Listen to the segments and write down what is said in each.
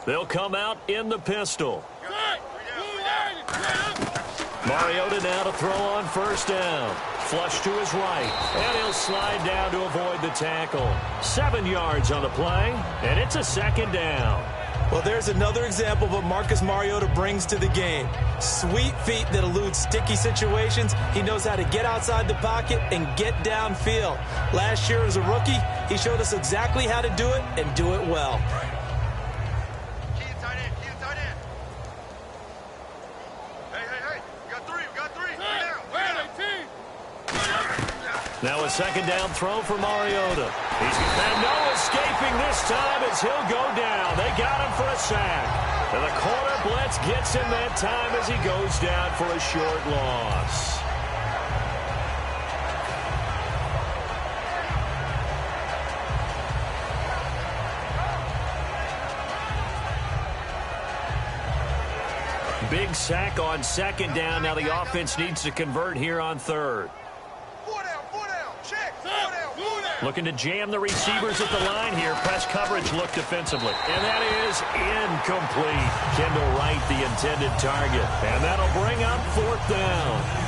They'll come out in the pistol. Mariota now to throw on first down. Flush to his right, and he'll slide down to avoid the tackle. 7 yards on the play, and it's a second down. Well, there's another example of what Marcus Mariota brings to the game. Sweet feet that elude sticky situations. He knows how to get outside the pocket and get downfield. Last year as a rookie, he showed us exactly how to do it and do it well. Now a second down throw for Mariota. He's got no escaping this time as he'll go down. They got him for a sack. And the corner blitz gets him that time as he goes down for a short loss. Big sack on second down. Now the offense needs to convert here on third. Looking to jam the receivers at the line here. Press coverage look defensively. And that is incomplete. Kendall Wright, the intended target. And that'll bring up fourth down.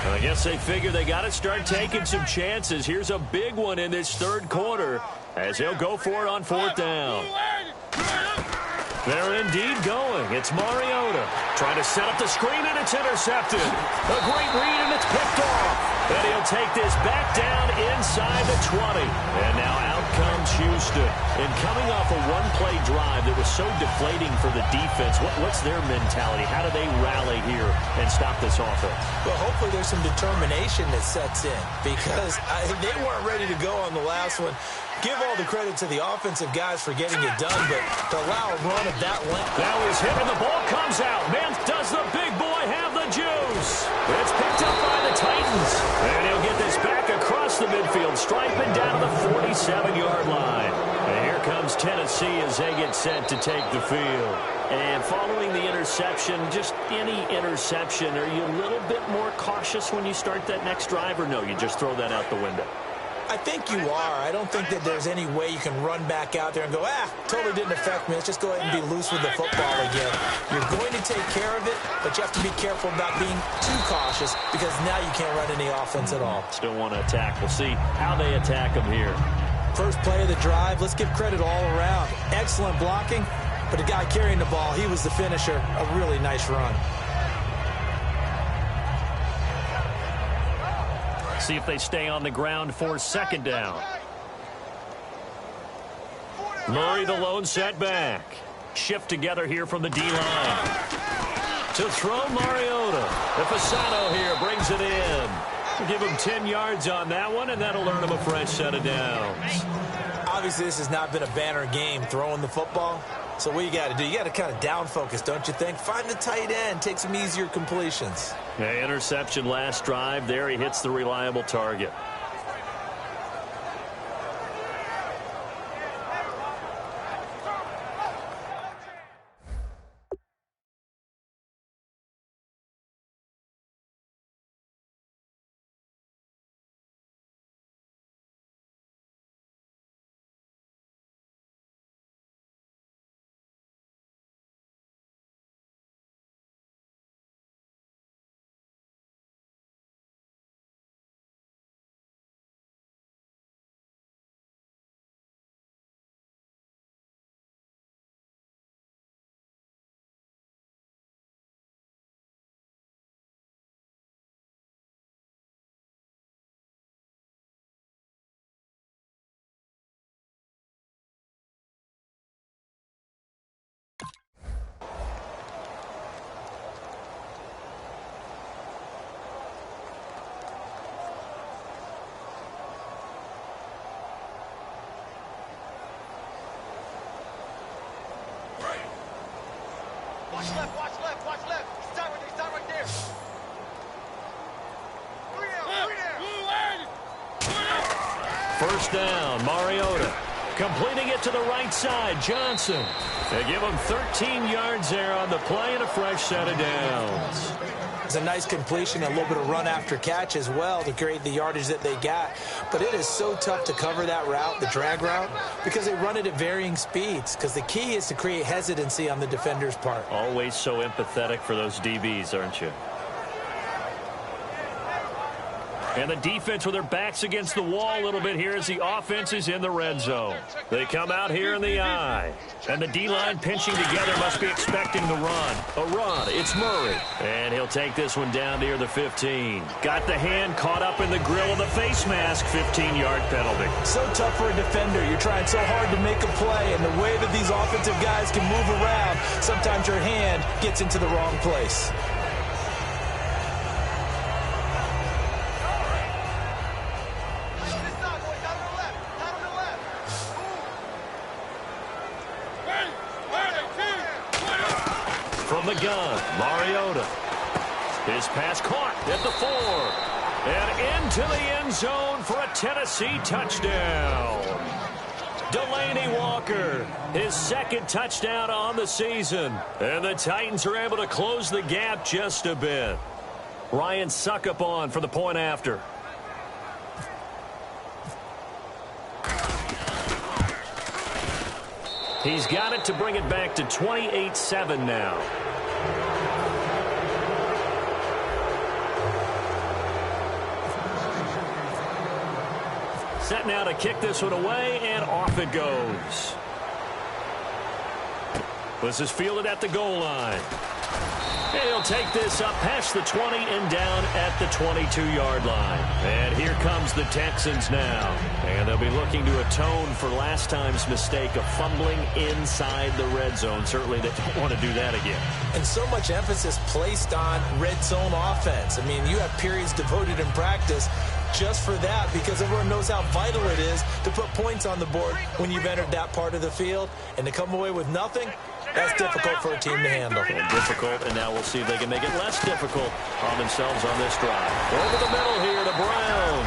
I guess they figure they got to start taking some chances. Here's a big one in this third quarter as he'll go for it on fourth down. They're indeed going. It's Mariota trying to set up the screen, and it's intercepted. A great read, and it's picked off. And he'll take this back down inside the 20. And now out comes Houston. And coming off a one-play drive that was so deflating for the defense, what's their mentality? How do they rally here and stop this offense? Well, hopefully there's some determination that sets in because they weren't ready to go on the last one. Give all the credit to the offensive guys for getting it done, but to allow a run of that length. Now he's hit and the ball comes out. Man, does the big boy have the juice? It's picked up by the Titans. And he'll get this back across the midfield stripe and down to the 47-yard line. And here comes Tennessee as they get set to take the field. And following the interception, just any interception, are you a little bit more cautious when you start that next drive, or no, you just throw that out the window? I think you are. I don't think that there's any way you can run back out there and go, totally didn't affect me. Let's just go ahead and be loose with the football again. You're going to take care of it, but you have to be careful about being too cautious because now you can't run any offense at all. Still want to attack. We'll see how they attack them here. First play of the drive, let's give credit all around. Excellent blocking, but the guy carrying the ball, he was the finisher. A really nice run. See if they stay on the ground for second down. Murray the lone setback. Shift together here from the D-line. To throw Mariota. The Fasano here brings it in. We'll give him 10 yards on that one, and that'll earn him a fresh set of downs. Obviously, this has not been a banner game throwing the football. So what you got to do, you got to kind of down focus, don't you think? Find the tight end, take some easier completions. Interception last drive. There he hits the reliable target. First down, Mariota. Completing it to the right side, Johnson. They give him 13 yards there on the play and a fresh set of downs. It's a nice completion, a little bit of run after catch as well to create the yardage that they got. But it is so tough to cover that route, the drag route, because they run it at varying speeds. Because the key is to create hesitancy on the defender's part. Always so empathetic for those DBs, aren't you? And the defense with their backs against the wall a little bit here as the offense is in the red zone. They come out here in the eye. And the D-line pinching together must be expecting the run. A run. It's Murray. And he'll take this one down near the 15. Got the hand caught up in the grill of the face mask. 15-yard penalty. So tough for a defender. You're trying so hard to make a play. And the way that these offensive guys can move around, sometimes your hand gets into the wrong place. From the gun, Mariota. His pass caught at the 4. And into the end zone for a Tennessee touchdown. Delaney Walker, his second touchdown on the season. And the Titans are able to close the gap just a bit. Ryan Suckup on for the point after. He's got it to bring it back to 28-7 now. Set now to kick this one away, and off it goes. This is fielded at the goal line. And he'll take this up past the 20 and down at the 22-yard line. And here comes the Texans now. And they'll be looking to atone for last time's mistake of fumbling inside the red zone. Certainly they don't want to do that again. And so much emphasis placed on red zone offense. I mean, you have periods devoted in practice just for that, because everyone knows how vital it is to put points on the board when you've entered that part of the field. And to come away with nothing, that's difficult for a team to handle. And difficult, and now we'll see if they can make it less difficult on themselves on this drive. Over the middle here to Brown.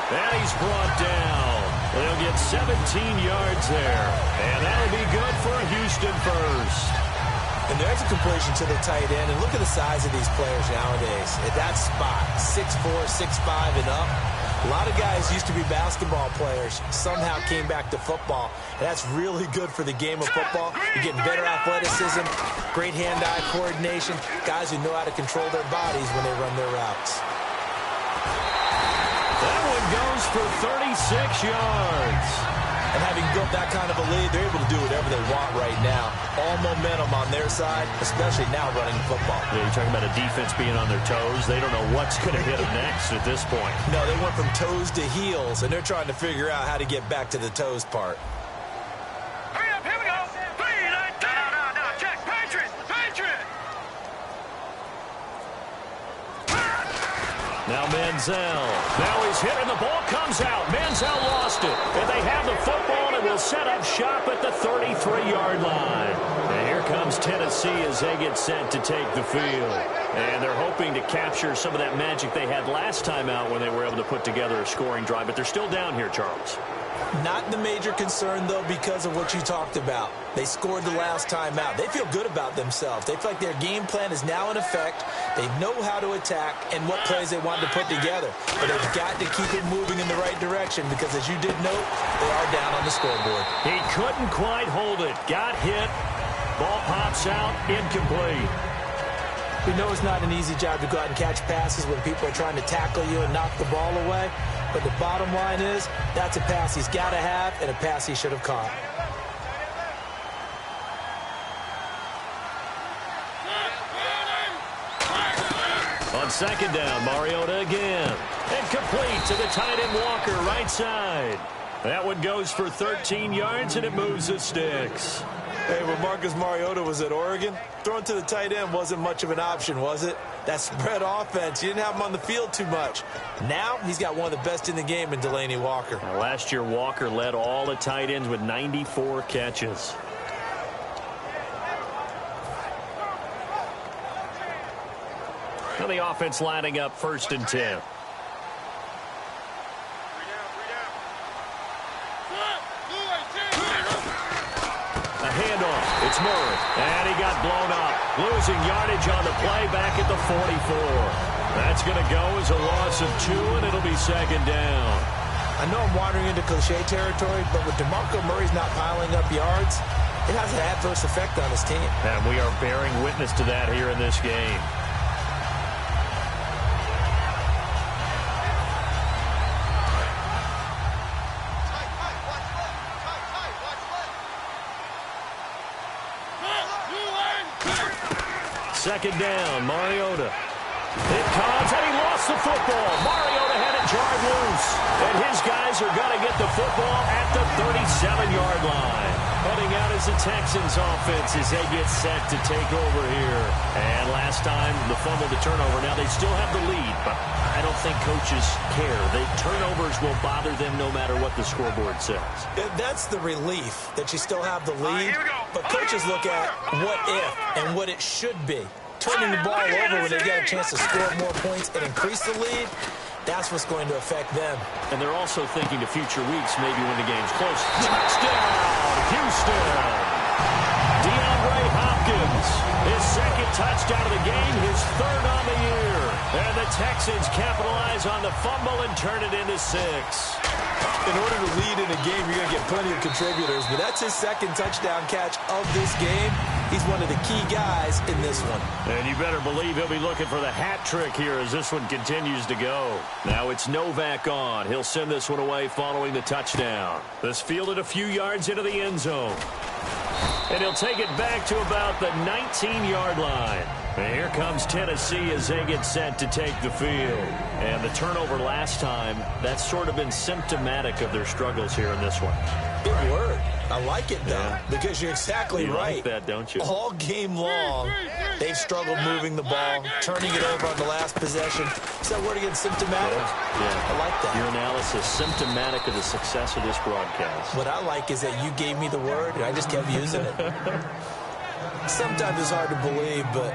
And he's brought down. They'll get 17 yards there. And that'll be good for a Houston first. And there's a completion to the tight end. And look at the size of these players nowadays. At that spot, 6'4", 6'5", and up. A lot of guys used to be basketball players, somehow came back to football. And that's really good for the game of football. You're getting better athleticism, great hand-eye coordination, guys who know how to control their bodies when they run their routes. That one goes for 36 yards. And having built that kind of a lead, they're able to do whatever they want right now. All momentum on their side, especially now running the football. Yeah, you're talking about a defense being on their toes. They don't know what's going to hit them next at this point. No, they went from toes to heels, and they're trying to figure out how to get back to the toes part. Hurry up, here we go. No, check. Patriot. Now Manziel. Now he's hit and the ball comes out. Manziel lost it. And they have the football and will set up shop at the 33-yard line. And here comes Tennessee as they get set to take the field. And they're hoping to capture some of that magic they had last time out when they were able to put together a scoring drive. But they're still down here, Charles. Not the major concern, though, because of what you talked about. They scored the last time out. They feel good about themselves. They feel like their game plan is now in effect. They know how to attack and what plays they want to put together. But they've got to keep it moving in the right direction because, as you did note, they are down on the scoreboard. He couldn't quite hold it. Got hit. Ball pops out. Incomplete. We know it's not an easy job to go out and catch passes when people are trying to tackle you and knock the ball away. But the bottom line is, that's a pass he's got to have and a pass he should have caught. On second down, Mariota again. And complete to the tight end Walker, right side. That one goes for 13 yards, and it moves the sticks. Hey, when Marcus Mariota was at Oregon, throwing to the tight end wasn't much of an option, was it? That spread offense, you didn't have him on the field too much. Now, he's got one of the best in the game in Delaney Walker. Now, last year, Walker led all the tight ends with 94 catches. And the offense lining up 1st and 10. A handoff. It's Murray. And he got blown up. Losing yardage on the play back at the 44. That's going to go as a loss of 2, and it'll be 2nd down. I know I'm wandering into cliche territory, but with DeMarco Murray's not piling up yards, it has an adverse effect on his team. And we are bearing witness to that here in this game. Second down, Mariota. It comes, and he lost the football. Mariota had it jarred loose. And his guys are going to get the football at the 37-yard line. Heading out as the Texans offense as they get set to take over here. And last time, the fumble to turnover. Now, they still have the lead, but I don't think coaches care. The turnovers will bother them no matter what the scoreboard says. That's the relief, that you still have the lead. But coaches look at what if and what it should be. Turning the ball over when they get a chance to score more points and increase the lead, that's what's going to affect them. And they're also thinking to future weeks, maybe when the game's close. Touchdown, Houston! DeAndre Hopkins, his 2nd touchdown of the game, his 3rd on the year. And the Texans capitalize on the fumble and turn it into 6. In order to lead in a game, you're going to get plenty of contributors, but that's his 2nd touchdown catch of this game. He's one of the key guys in this one. And you better believe he'll be looking for the hat trick here as this one continues to go. Now it's Novak on. He'll send this one away following the touchdown. This fielded a few yards into the end zone. And he'll take it back to about the 19-yard line. And here comes Tennessee as they get set to take the field. And the turnover last time, that's sort of been symptomatic of their struggles here in this one. Big word. I like it, though, because you're exactly right. You like that, don't you? All game long, they've struggled moving the ball, turning it over on the last possession. Is that word again, symptomatic? Yeah. I like that. Your analysis, symptomatic of the success of this broadcast. What I like is that you gave me the word, and I just kept using it. Sometimes it's hard to believe, but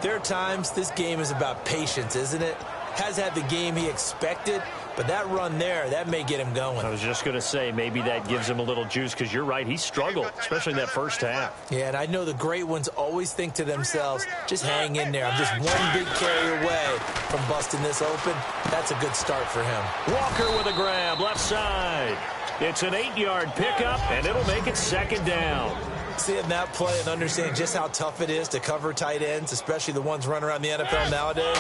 there are times this game is about patience, isn't it? Has had the game he expected, but that run there, that may get him going. I was just going to say, maybe that gives him a little juice, because you're right, he struggled, especially in that first half. Yeah, and I know the great ones always think to themselves, just hang in there. I'm just one big carry away from busting this open. That's a good start for him. Walker with a grab, left side. It's an 8-yard pickup, and it'll make it 2nd down. Seeing that play and understanding just how tough it is to cover tight ends, especially the ones running around the NFL nowadays,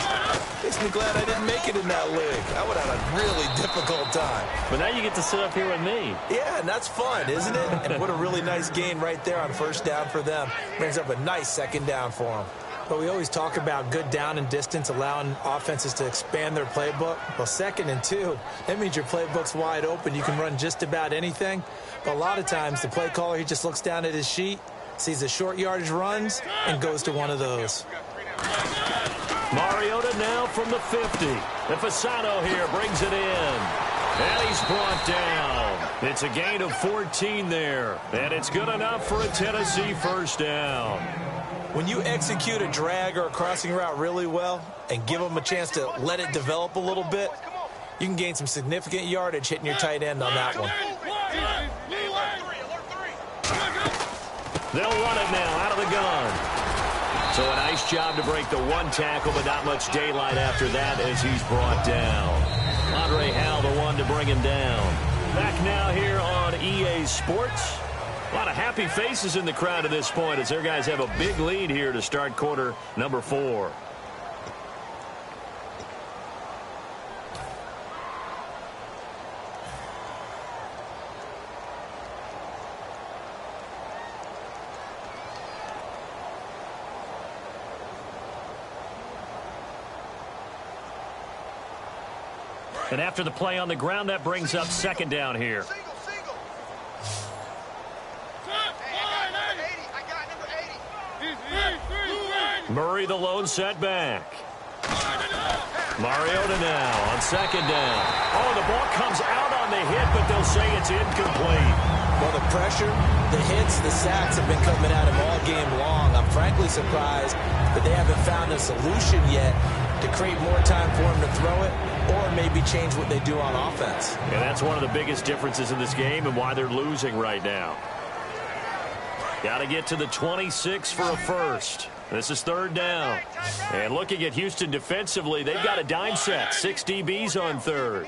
makes me glad I didn't make it in that league. I would have a really difficult time. But now you get to sit up here with me. Yeah, and that's fun, isn't it? And what a really nice gain right there on 1st down for them. Brings up a nice 2nd down for them. But we always talk about good down and distance, allowing offenses to expand their playbook. Well, 2nd and 2, that means your playbook's wide open. You can run just about anything. But a lot of times, the play caller, he just looks down at his sheet, sees the short yardage runs, and goes to one of those. Mariota now from the 50. And Fasano here brings it in. And he's brought down. It's a gain of 14 there. And it's good enough for a Tennessee 1st down. When you execute a drag or a crossing route really well and give them a chance to let it develop a little bit, you can gain some significant yardage hitting your tight end on that one. They'll run it now out of the gun. So a nice job to break the 1 tackle, but not much daylight after that as he's brought down. Andre Howell, the one to bring him down. Back now here on EA Sports. A lot of happy faces in the crowd at this point as their guys have a big lead here to start quarter number 4. And after the play on the ground, that brings up 2nd down here. Murray the lone setback. Mariota now on 2nd down. Oh, the ball comes out on the hit, but they'll say it's incomplete. Well, the pressure, the hits, the sacks have been coming at him all game long. I'm frankly surprised that they haven't found a solution yet to create more time for him to throw it or maybe change what they do on offense. And that's one of the biggest differences in this game and why they're losing right now. Got to get to the 26 for a first. This is third down. And looking at Houston defensively, they've got a dime set. 6 DBs on third.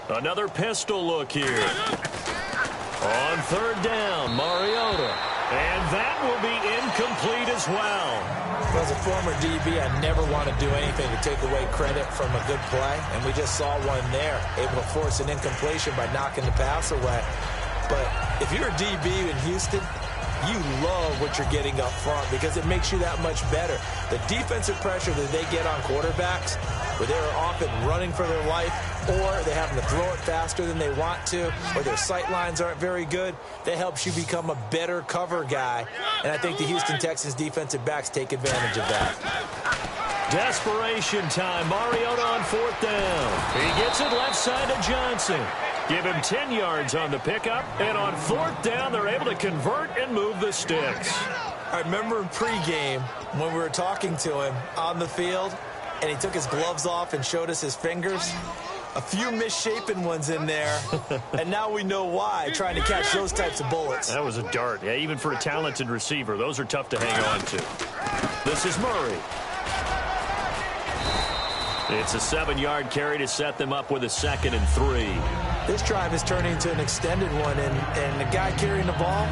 Another pistol look here. On third down, Mariota. And that will be incomplete as well. As a former DB, I never want to do anything to take away credit from a good play, and we just saw one there, able to force an incompletion by knocking the pass away. But if you're a DB in Houston, you love what you're getting up front because it makes you that much better. The defensive pressure that they get on quarterbacks, where they're often running for their life, or they're having to throw it faster than they want to, or their sight lines aren't very good, that helps you become a better cover guy. And I think the Houston Texans defensive backs take advantage of that. Desperation time. Mariota on fourth down. He gets it left side to Johnson. Give him 10 yards on the pickup. And on fourth down, they're able to convert and move the sticks. I remember in pregame when we were talking to him on the field, and he took his gloves off and showed us his fingers. A few misshapen ones in there, and now we know why, trying to catch those types of bullets. That was a dart. Yeah, even for a talented receiver, those are tough to hang on to. This is Murray. It's a 7-yard carry to set them up with a 2nd and 3. This drive is turning into an extended one, and the guy carrying the ball,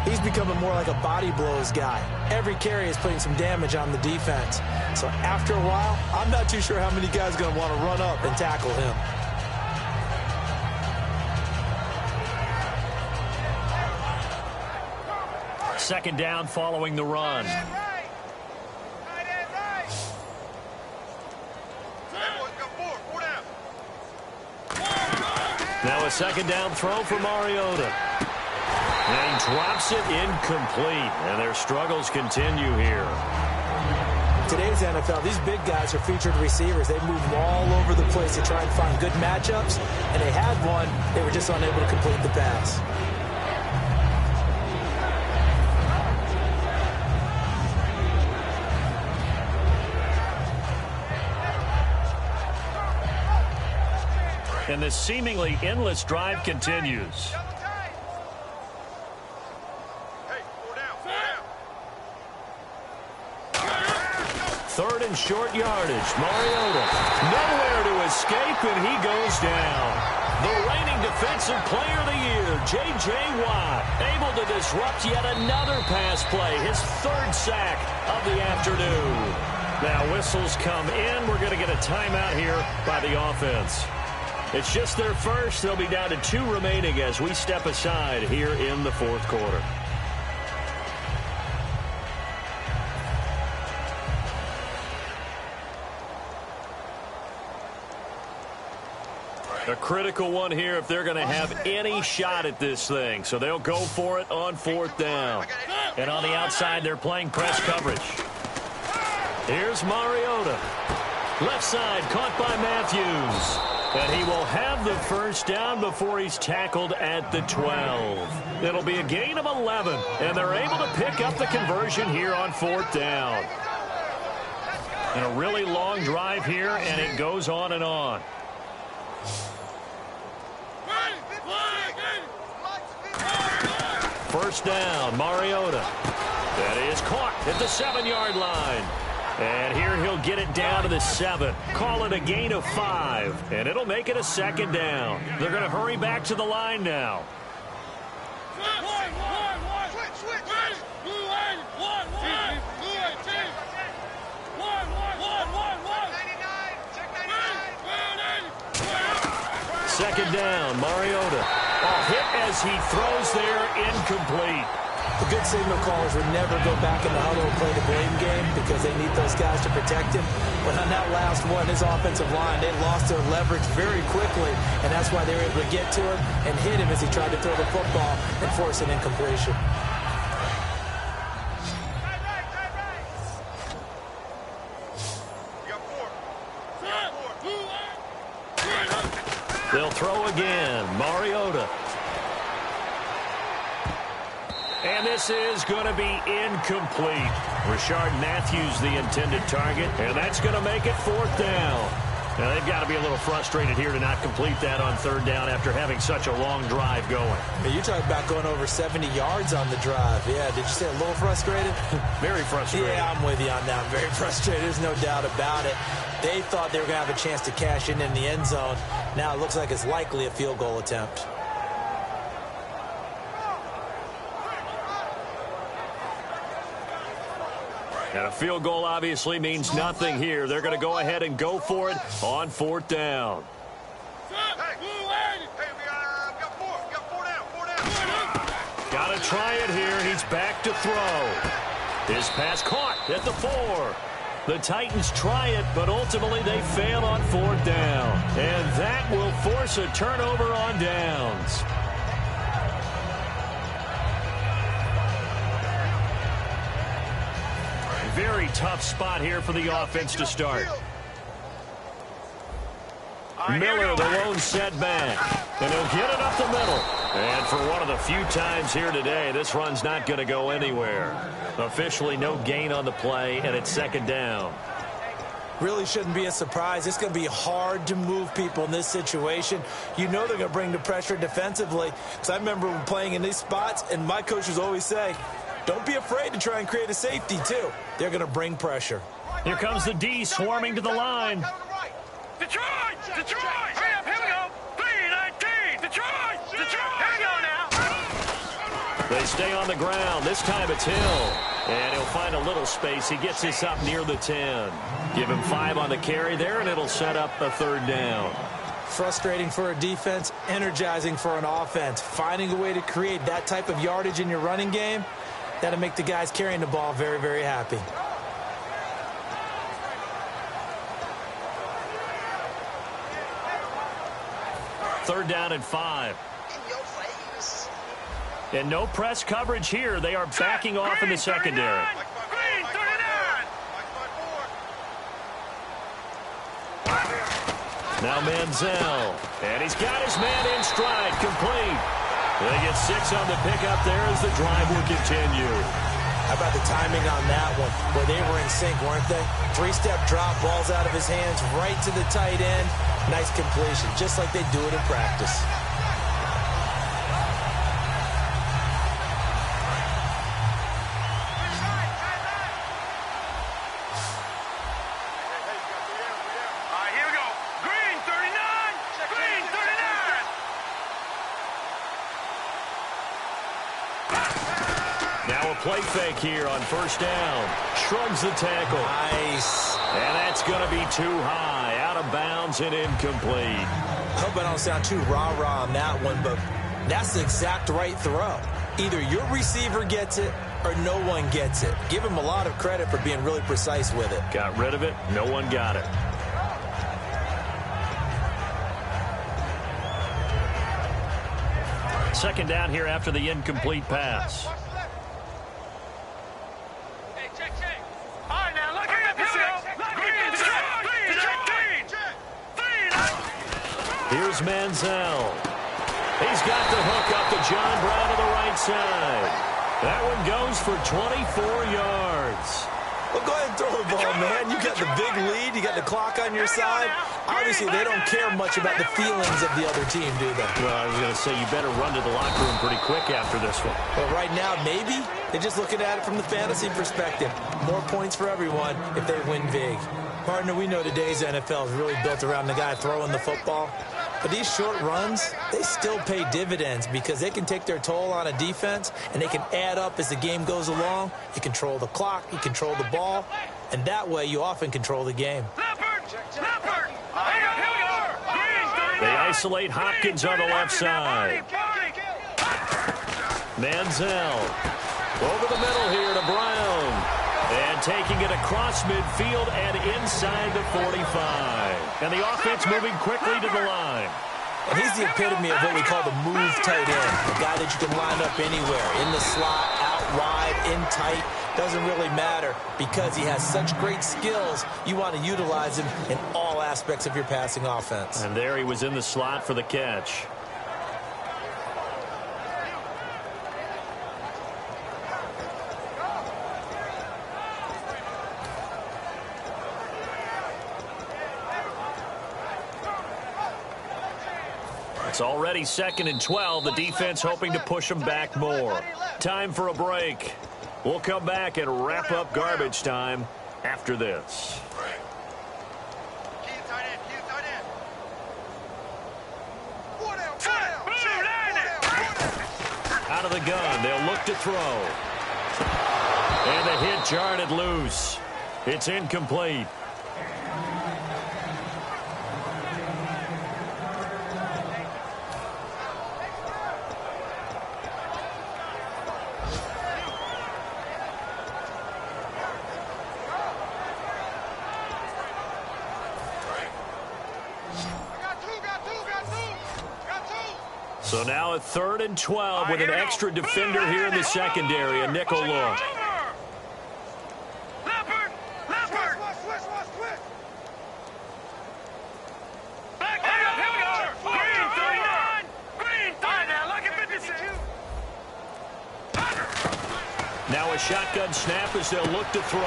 he's becoming more like a body blows guy. Every carry is putting some damage on the defense. So after a while, I'm not too sure how many guys are going to want to run up and tackle him. Second down following the run. Now a second down throw for Mariota. And he drops it incomplete. And their struggles continue here. Today's NFL, these big guys are featured receivers. They move all over the place to try and find good matchups. And they had one. They were just unable to complete the pass. And this seemingly endless drive continues. Third and short yardage. Mariota nowhere to escape, and he goes down. The reigning defensive player of the year, J.J. Watt, able to disrupt yet another pass play, his 3rd sack of the afternoon. Now whistles come in. We're going to get a timeout here by the offense. It's just their first. They'll be down to 2 remaining as we step aside here in the 4th quarter. A critical one here if they're going to have any shot at this thing. So they'll go for it on 4th down. And on the outside, they're playing press coverage. Here's Mariota. Left side caught by Matthews. And he will have the first down before he's tackled at the 12. It'll be a gain of 11. And they're able to pick up the conversion here on 4th down. And a really long drive here, and it goes on and on. First down, Mariota. That is caught at the 7-yard line. And here he'll get it down to the 7. Call it a gain of 5. And it'll make it a 2nd down. They're going to hurry back to the line now. Second down, Mariota. A hit as he throws there, incomplete. The good signal callers would never go back in the huddle and play the blame game because they need those guys to protect him. But on that last one, his offensive line, they lost their leverage very quickly, and that's why they were able to get to him and hit him as he tried to throw the football and force an incompletion. They'll throw again. Mariota. And this is going to be incomplete. Rashard Matthews, the intended target, and that's going to make it 4th down. Now, they've got to be a little frustrated here to not complete that on 3rd down after having such a long drive going. You're talking about going over 70 yards on the drive. Yeah, did you say a little frustrated? Very frustrated. Yeah, I'm with you on that. Very frustrated. There's no doubt about it. They thought they were going to have a chance to cash in the end zone. Now it looks like it's likely a field goal attempt. And a field goal obviously means nothing here. They're going to go ahead and go for it on 4th down. Got to try it here. He's back to throw. His pass caught at the 4. The Titans try it, but ultimately they fail on 4th down. And that will force a turnover on downs. Very tough spot here for the offense to start. Miller, the lone setback. And he'll get it up the middle. And for one of the few times here today, this run's not going to go anywhere. Officially no gain on the play, and it's 2nd down. Really shouldn't be a surprise. It's going to be hard to move people in this situation. You know they're going to bring the pressure defensively. Because I remember playing in these spots, and my coaches always say, don't be afraid to try and create a safety, too. They're going to bring pressure. Here comes the D swarming to the line. Detroit! Detroit! Hurry up, here we go! 3-19! Detroit! Detroit! Here we go now! They stay on the ground. This time it's Hill. And he'll find a little space. He gets this up near the 10. Give him 5 on the carry there, and it'll set up a 3rd down. Frustrating for a defense, energizing for an offense. Finding a way to create that type of yardage in your running game, that'll make the guys carrying the ball very, very happy. Third down and 5. And no press coverage here. They are backing off in the secondary. Green 39! Now Manziel. And he's got his man in stride. Complete. They get 6 on the pickup there as the drive will continue. How about the timing on that one? Well, they were in sync, weren't they? 3-step drop, balls out of his hands, right to the tight end. Nice completion, just like they do it in practice. Play fake here on 1st down. Shrugs the tackle. Nice. And that's going to be too high. Out of bounds and incomplete. I hope I don't sound too rah-rah on that one, but that's the exact right throw. Either your receiver gets it or no one gets it. Give him a lot of credit for being really precise with it. Got rid of it. No one got it. Second down here after the incomplete pass. Here's Manziel. He's got the hook up to John Brown to the right side. That one goes for 24 yards. Well, go ahead and throw the ball, man. You got the big lead. You got the clock on your side. Obviously, they don't care much about the feelings of the other team, do they? Well, I was going to say, you better run to the locker room pretty quick after this one. But right now, maybe they're just looking at it from the fantasy perspective. More points for everyone if they win big. Partner, we know today's NFL is really built around the guy throwing the football. But these short runs, they still pay dividends because they can take their toll on a defense and they can add up as the game goes along. You control the clock, you control the ball, and that way you often control the game. They isolate Hopkins on the left side. Manziel over the middle here to Brown. And taking it across midfield and inside the 45. And the offense moving quickly to the line. And he's the epitome of what we call the move tight end. A guy that you can line up anywhere. In the slot, out wide, in tight. Doesn't really matter because he has such great skills. You want to utilize him in all aspects of your passing offense. And there he was in the slot for the catch. It's already 2nd and 12. The defense hoping to push them back more. Time for a break. We'll come back and wrap up garbage time after this. Out of the gun, they'll look to throw. And the hit jarred it loose. It's incomplete. So now a 3rd and 12 with an extra defender here in the secondary, a nickel look. Now a shotgun snap as they'll look to throw.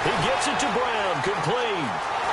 He gets it to Brown, complete.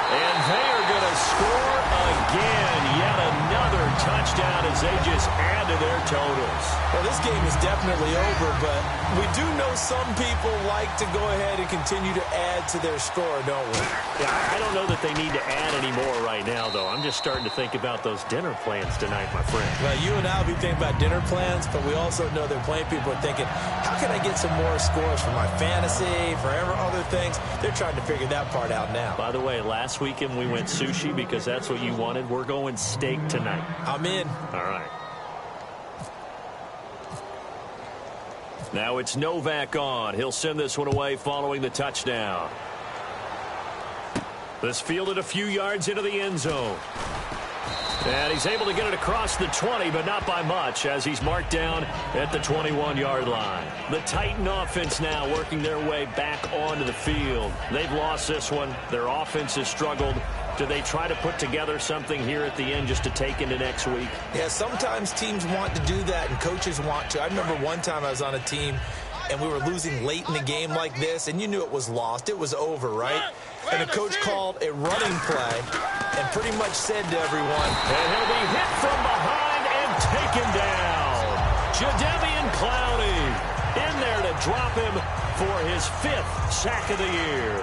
And they are going to score again. Yet another touchdown as they just add to their totals. Well, this game is definitely over, but we do know some people like to go ahead and continue to add to their score, don't we? Yeah, I don't know that they need to add any more right now, though. I'm just starting to think about those dinner plans tonight, my friend. Well, you and I will be thinking about dinner plans, but we also know that plenty of people are thinking, how can I get some more scores for my fantasy, for other things? They're trying to figure that part out now. By the way, last weekend we went sushi because that's what you wanted. We're going steak tonight. I'm in. All right. Now it's Novak on. He'll send this one away following the touchdown. This fielded a few yards into the end zone. And he's able to get it across the 20, but not by much, as he's marked down at the 21-yard line. The Titan offense now working their way back onto the field. They've lost this one. Their offense has struggled. Do they try to put together something here at the end just to take into next week? Yeah, sometimes teams want to do that, and coaches want to. I remember one time I was on a team, and we were losing late in the game like this, and you knew it was lost. It was over, right? And the coach called a running play and pretty much said to everyone, and he'll be hit from behind and taken down. Jadeveon Clowney in there to drop him for his 5th sack of the year.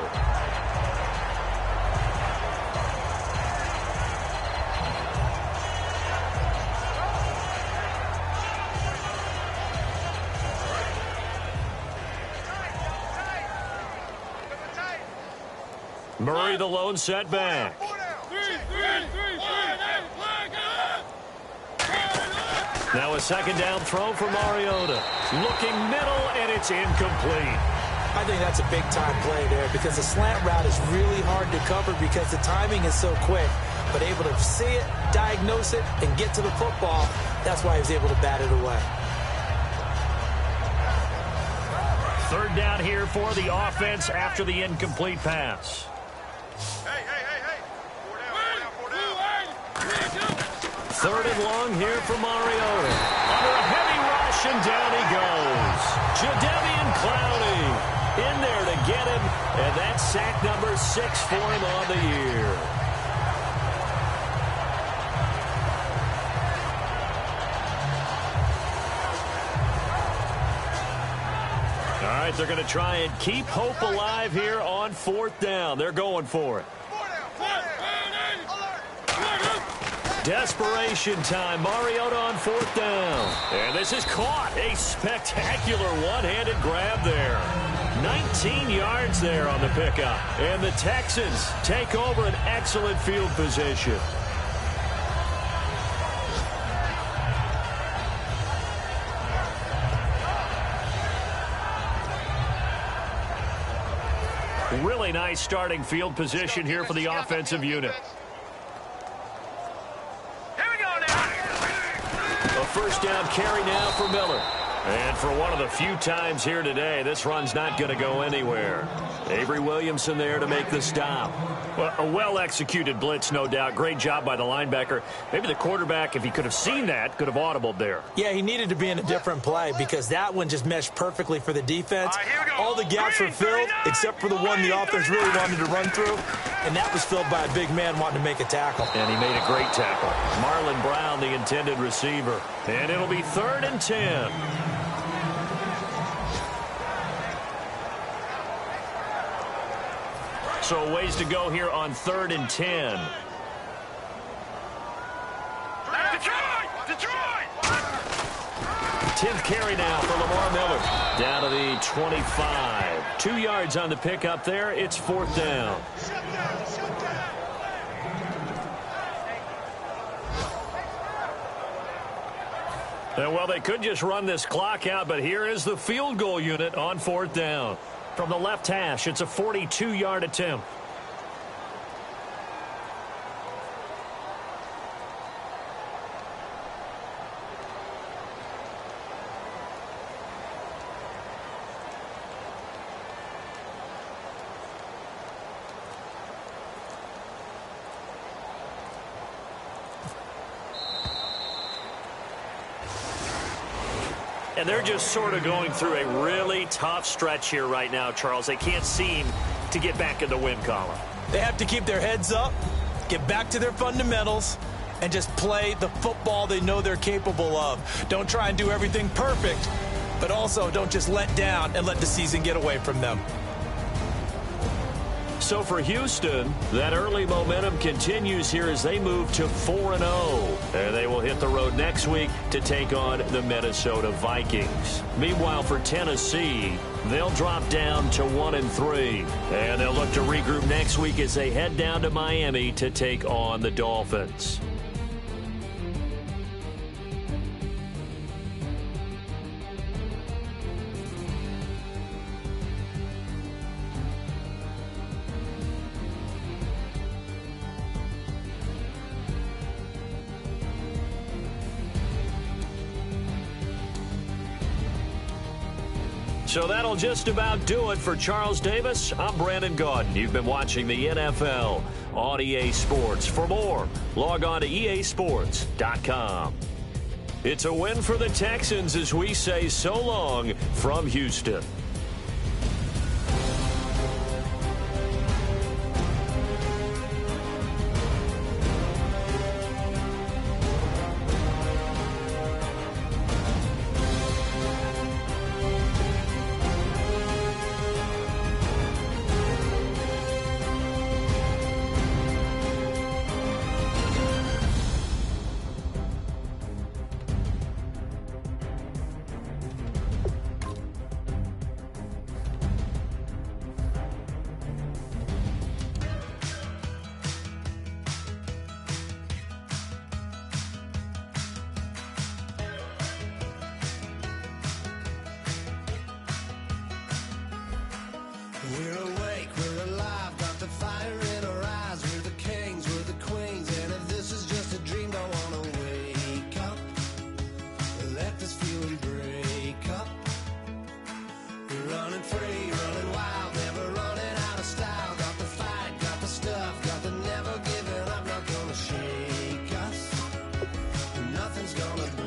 Murray the lone setback. Now a 2nd down throw for Mariota. Looking middle, and it's incomplete. I think that's a big-time play there because the slant route is really hard to cover because the timing is so quick. But able to see it, diagnose it, and get to the football, that's why he was able to bat it away. 3rd down here for the offense after the incomplete pass. Hey. 3rd and long here for Mariota. Under a heavy rush, and down he goes. Jadeveon Clowney in there to get him, and that's sack number 6 for him on the year. All right, they're going to try and keep hope alive here on 4th down. They're going for it. Desperation time. Mariota on 4th down. And this is caught. A spectacular one-handed grab there. 19 yards there on the pickup. And the Texans take over an excellent field position. Really nice starting field position here for the offensive unit. A 1st down carry now for Miller. And for one of the few times here today, this run's not going to go anywhere. Avery Williamson there to make the stop. Well, a well-executed blitz, no doubt. Great job by the linebacker. Maybe the quarterback, if he could have seen that, could have audibled there. Yeah, he needed to be in a different play because that one just meshed perfectly for the defense. All the gaps were filled except for the one the offense really wanted to run through, and that was filled by a big man wanting to make a tackle. And he made a great tackle. Marlon Brown, the intended receiver. And it'll be 3rd and 10. So ways to go here on 3rd and 10. Detroit! 10th carry now for Lamar Miller. Down to the 25. 2 yards on the pickup there. It's 4th down. Well, they could just run this clock out, but here is the field goal unit on 4th down. From the left hash, it's a 42-yard attempt. And they're just sort of going through a really tough stretch here right now, Charles. They can't seem to get back in the win column. They have to keep their heads up, get back to their fundamentals, and just play the football they know they're capable of. Don't try and do everything perfect, but also don't just let down and let the season get away from them. So for Houston, that early momentum continues here as they move to 4-0. And they will hit the road next week to take on the Minnesota Vikings. Meanwhile, for Tennessee, they'll drop down to 1-3. And they'll look to regroup next week as they head down to Miami to take on the Dolphins. So that'll just about do it for Charles Davis. I'm Brandon Gaudin. You've been watching the NFL on EA Sports. For more, log on to easports.com. It's a win for the Texans as we say so long from Houston. We're awake, we're alive, got the fire in our eyes. We're the kings, we're the queens, and if this is just a dream, don't wanna wake up. Let this feeling break up. We're running free, running wild, never running out of style. Got the fight, got the stuff, got the never giving up, not gonna shake us. Nothing's gonna break